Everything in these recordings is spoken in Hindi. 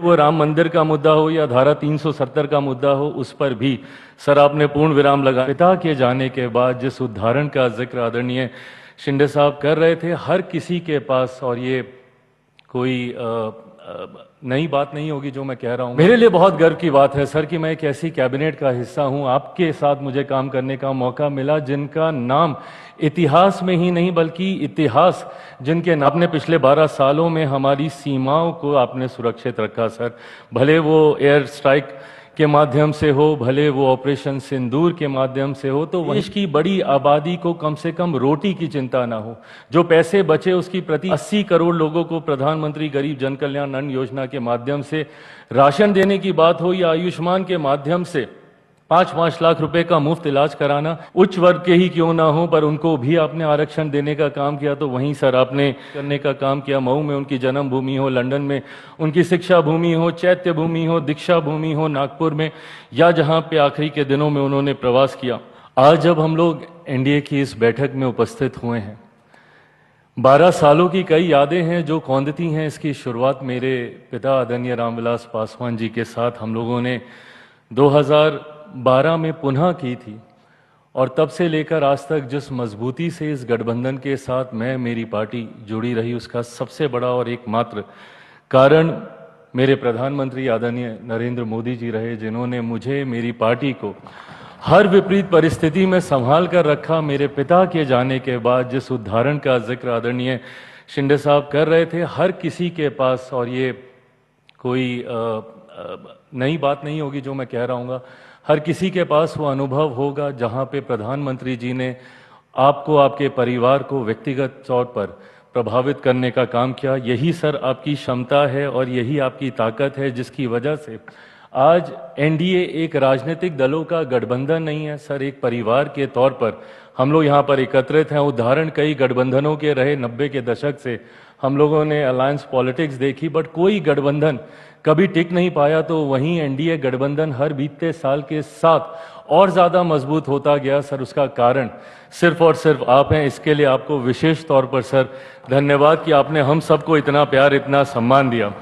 वो राम मंदिर का मुद्दा हो या धारा 370 का मुद्दा हो, उस पर भी सर आपने पूर्ण विराम लगा। पिता के जाने के बाद जिस उद्धारण का जिक्र आदरणीय शिंदे साहब कर रहे थे, हर किसी के पास, और ये कोई नई बात नहीं होगी जो मैं कह रहा हूँ, मेरे लिए बहुत गर्व की बात है सर कि मैं एक ऐसी कैबिनेट का हिस्सा हूँ, आपके साथ मुझे काम करने का मौका मिला जिनका नाम इतिहास में ही नहीं बल्कि इतिहास जिनके नाम ने पिछले 12 सालों में हमारी सीमाओं को आपने सुरक्षित रखा सर। भले वो एयर स्ट्राइक के माध्यम से हो, भले वो ऑपरेशन सिंदूर के माध्यम से हो, तो देश की बड़ी आबादी को कम से कम रोटी की चिंता ना हो। जो पैसे बचे उसकी प्रति 80 करोड़ लोगों को प्रधानमंत्री गरीब जन कल्याण अन्न योजना के माध्यम से राशन देने की बात हो या आयुष्मान के माध्यम से 5-5 लाख रुपए का मुफ्त इलाज कराना, उच्च वर्ग के ही क्यों ना हो पर उनको भी आपने आरक्षण देने का काम किया। तो वहीं सर आपने करने का काम किया, मऊ में उनकी जन्म भूमि हो, लंदन में उनकी शिक्षा भूमि हो, चैत्य भूमि हो, दीक्षा भूमि हो नागपुर में, या जहां पे आखिरी के दिनों में उन्होंने प्रवास किया। आज जब हम लोग एनडीए की इस बैठक में उपस्थित हुए हैं, 12 सालों की कई यादें हैं जो कौंधती हैं। इसकी शुरुआत मेरे पिता आदरणीय रामविलास पासवान जी के साथ हम लोगों ने 2012 में पुनः की थी, और तब से लेकर आज तक जिस मजबूती से इस गठबंधन के साथ मेरी पार्टी जुड़ी रही, उसका सबसे बड़ा और एकमात्र कारण मेरे प्रधानमंत्री आदरणीय नरेंद्र मोदी जी रहे, जिन्होंने मुझे, मेरी पार्टी को हर विपरीत परिस्थिति में संभाल कर रखा। मेरे पिता के जाने के बाद जिस उद्धारण का जिक्र आदरणीय शिंदे साहब कर रहे थे, हर किसी के पास, और ये कोई नई बात नहीं होगी जो मैं कह रहा हूँ, हर किसी के पास वो अनुभव होगा जहाँ पे प्रधानमंत्री जी ने आपको, आपके परिवार को व्यक्तिगत तौर पर प्रभावित करने का काम किया। यही सर आपकी क्षमता है और यही आपकी ताकत है जिसकी वजह से आज एनडीए एक राजनीतिक दलों का गठबंधन नहीं है सर, एक परिवार के तौर पर हम लोग यहाँ पर एकत्रित हैं। उदाहरण कई गठबंधनों के रहे 90 के दशक से, हम लोगों ने अलायंस पॉलिटिक्स देखी, बट कोई गठबंधन कभी टिक नहीं पाया। तो वहीं एनडीए गठबंधन हर बीतते साल के साथ और ज़्यादा मजबूत होता गया सर। उसका कारण सिर्फ और सिर्फ आप हैं। इसके लिए आपको विशेष तौर पर सर धन्यवाद कि आपने हम सबको इतना प्यार, इतना सम्मान दिया।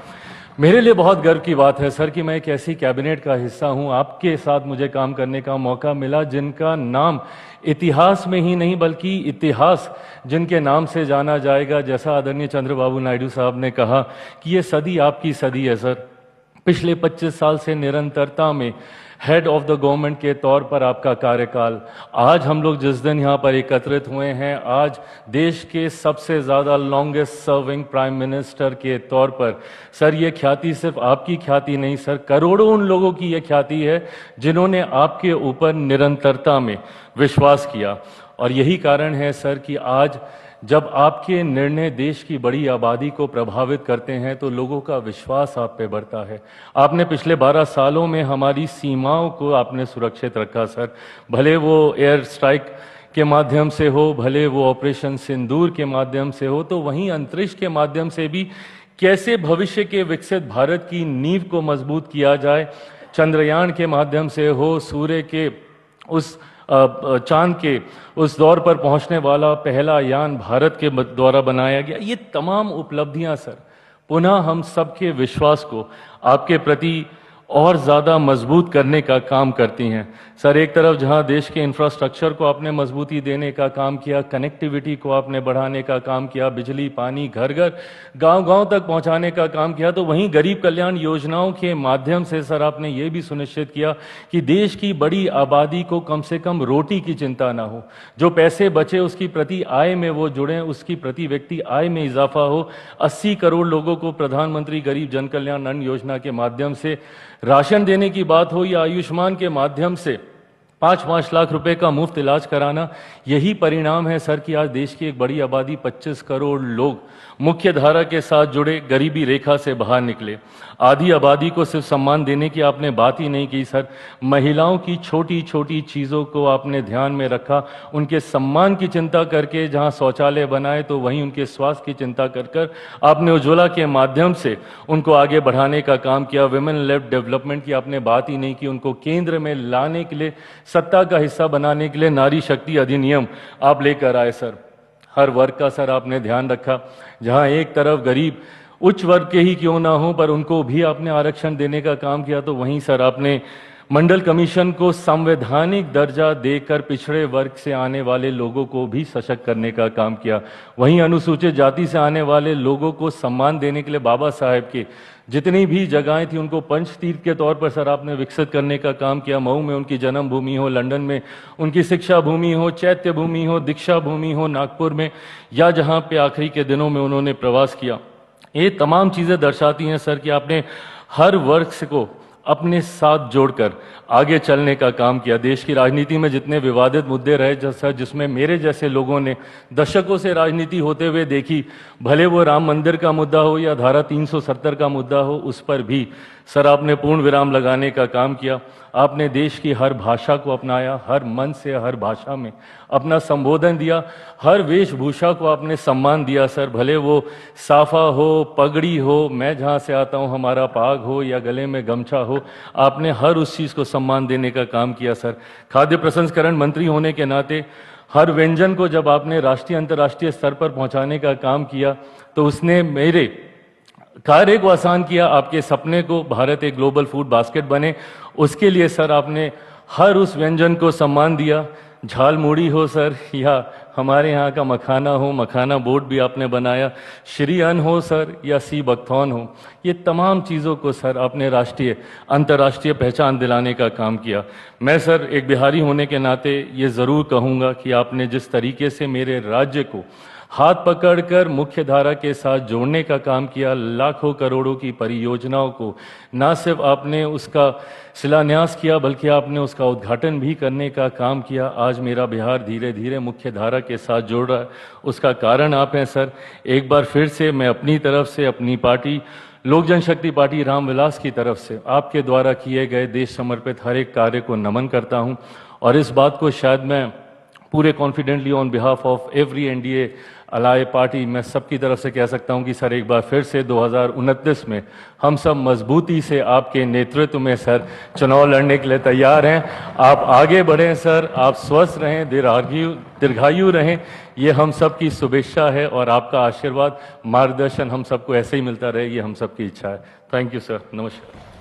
मेरे लिए बहुत गर्व की बात है सर कि मैं एक ऐसी कैबिनेट का हिस्सा हूं, आपके साथ मुझे काम करने का मौका मिला जिनका नाम इतिहास में ही नहीं बल्कि इतिहास जिनके नाम से जाना जाएगा। जैसा आदरणीय चंद्रबाबू नायडू साहब ने कहा कि ये सदी आपकी सदी है सर। पिछले 25 साल से निरंतरता में हेड ऑफ द गवर्नमेंट के तौर पर आपका कार्यकाल, आज हम लोग जिस दिन यहाँ पर एकत्रित हुए हैं, आज देश के सबसे ज़्यादा लॉन्गेस्ट सर्विंग प्राइम मिनिस्टर के तौर पर सर, ये ख्याति सिर्फ आपकी ख्याति नहीं सर, करोड़ों उन लोगों की ये ख्याति है जिन्होंने आपके ऊपर निरंतरता में विश्वास किया। और यही कारण है सर कि आज जब आपके निर्णय देश की बड़ी आबादी को प्रभावित करते हैं तो लोगों का विश्वास आप पे बढ़ता है। आपने पिछले 12 सालों में हमारी सीमाओं को आपने सुरक्षित रखा सर, भले वो एयर स्ट्राइक के माध्यम से हो, भले वो ऑपरेशन सिंदूर के माध्यम से हो, तो वहीं अंतरिक्ष के माध्यम से भी कैसे भविष्य के विकसित भारत की नींव को मजबूत किया जाए, चंद्रयान के माध्यम से हो, सूर्य के उस चांद के उस दौर पर पहुंचने वाला पहला यान भारत के द्वारा बनाया गया। ये तमाम उपलब्धियां सर पुनः हम सबके विश्वास को आपके प्रति और ज़्यादा मजबूत करने का काम करती हैं सर। एक तरफ जहां देश के इंफ्रास्ट्रक्चर को आपने मजबूती देने का काम किया, कनेक्टिविटी को आपने बढ़ाने का काम किया, बिजली पानी घर घर गांव-गांव तक पहुंचाने का काम किया, तो वहीं गरीब कल्याण योजनाओं के माध्यम से सर आपने ये भी सुनिश्चित किया कि देश की बड़ी आबादी को कम से कम रोटी की चिंता ना हो। जो पैसे बचे उसकी प्रति आय में वो जुड़ें, उसकी प्रति व्यक्ति आय में इजाफा हो। 80 करोड़ लोगों को प्रधानमंत्री गरीब जन कल्याण अन्न योजना के माध्यम से राशन देने की बात हो या आयुष्मान के माध्यम से 5-5 लाख रुपए का मुफ्त इलाज कराना, यही परिणाम है सर कि आज देश की एक बड़ी आबादी 25 करोड़ लोग मुख्य धारा के साथ जुड़े, गरीबी रेखा से बाहर निकले। आधी आबादी को सिर्फ सम्मान देने की आपने बात ही नहीं की सर, महिलाओं की छोटी छोटी चीज़ों को आपने ध्यान में रखा, उनके सम्मान की चिंता करके जहां शौचालय बनाए तो वहीं उनके स्वास्थ्य की चिंता कर कर आपने उज्ज्वला के माध्यम से उनको आगे बढ़ाने का काम किया। विमेन लेड डेवलपमेंट की आपने बात ही नहीं की, उनको केंद्र में लाने के लिए, सत्ता का हिस्सा बनाने के लिए नारी शक्ति अधिनियम आप लेकर आए सर। हर वर्ग का सर आपने ध्यान रखा, जहां एक तरफ गरीब उच्च वर्ग के ही क्यों ना हो, पर उनको भी आपने आरक्षण देने का काम किया। तो वहीं सर आपने मंडल कमीशन को संवैधानिक दर्जा देकर पिछड़े वर्ग से आने वाले लोगों को भी सशक्त करने का काम किया। वहीं अनुसूचित जाति से आने वाले लोगों को सम्मान देने के लिए बाबा साहेब के जितनी भी जगहें थी उनको पंचतीर्थ के तौर पर सर आपने विकसित करने का काम किया। मऊ में उनकी जन्म भूमि हो, लंदन में उनकी शिक्षा भूमि हो, चैत्य भूमि हो, दीक्षा भूमि हो, नागपुर में, या जहां पे आखिरी के दिनों में उन्होंने प्रवास किया। ये तमाम चीजें दर्शाती हैं सर कि आपने हर वर्ग को अपने साथ जोड़कर आगे चलने का काम किया। देश की राजनीति में जितने विवादित मुद्दे रहे जैसा जिसमें मेरे जैसे लोगों ने दशकों से राजनीति होते हुए देखी, भले वो राम मंदिर का मुद्दा हो या धारा 370 का मुद्दा हो, उस पर भी सर आपने पूर्ण विराम लगाने का काम किया। आपने देश की हर भाषा को अपनाया, हर मन से हर भाषा में अपना संबोधन दिया, हर वेशभूषा को आपने सम्मान दिया सर, भले वो साफा हो, पगड़ी हो, मैं जहाँ से आता हूँ हमारा पाग हो, या गले में गमछा हो, आपने हर उस चीज़ को सम्मान देने का काम किया सर। खाद्य प्रसंस्करण मंत्री होने के नाते हर व्यंजन को जब आपने राष्ट्रीय अंतर्राष्ट्रीय स्तर पर पहुंचाने का काम किया तो उसने मेरे कार्य को आसान किया। आपके सपने को भारत एक ग्लोबल फूड बास्केट बने, उसके लिए सर आपने हर उस व्यंजन को सम्मान दिया। झाल मूढ़ी हो सर, या हमारे यहाँ का मखाना हो, मखाना बोर्ड भी आपने बनाया, श्री अन्न हो सर, या सी बकथॉन हो, ये तमाम चीज़ों को सर आपने राष्ट्रीय अंतर्राष्ट्रीय पहचान दिलाने का काम किया। मैं सर एक बिहारी होने के नाते ये ज़रूर कहूँगा कि आपने जिस तरीके से मेरे राज्य को हाथ पकड़कर मुख्य धारा के साथ जोड़ने का काम किया, लाखों करोड़ों की परियोजनाओं को न सिर्फ आपने उसका शिलान्यास किया बल्कि आपने उसका उद्घाटन भी करने का काम किया। आज मेरा बिहार धीरे धीरे मुख्य धारा के साथ जोड़ रहा है, उसका कारण आप हैं सर। एक बार फिर से मैं अपनी तरफ से, अपनी पार्टी लोक जनशक्ति पार्टी रामविलास की तरफ से आपके द्वारा किए गए देश समर्पित हर एक कार्य को नमन करता हूं, और इस बात को शायद मैं पूरे confidently on behalf of every NDA ally party मैं सबकी तरफ से कह सकता हूं कि सर एक बार फिर से 2029 में हम सब मजबूती से आपके नेतृत्व में सर चुनाव लड़ने के लिए तैयार हैं। आप आगे बढ़ें सर, आप स्वस्थ रहें, दीर्घायु रहें, ये हम सब की शुभेच्छा है, और आपका आशीर्वाद मार्गदर्शन हम सबको ऐसे ही मिलता रहे, ये हम सबकी इच्छा है। थैंक यू सर, नमस्कार।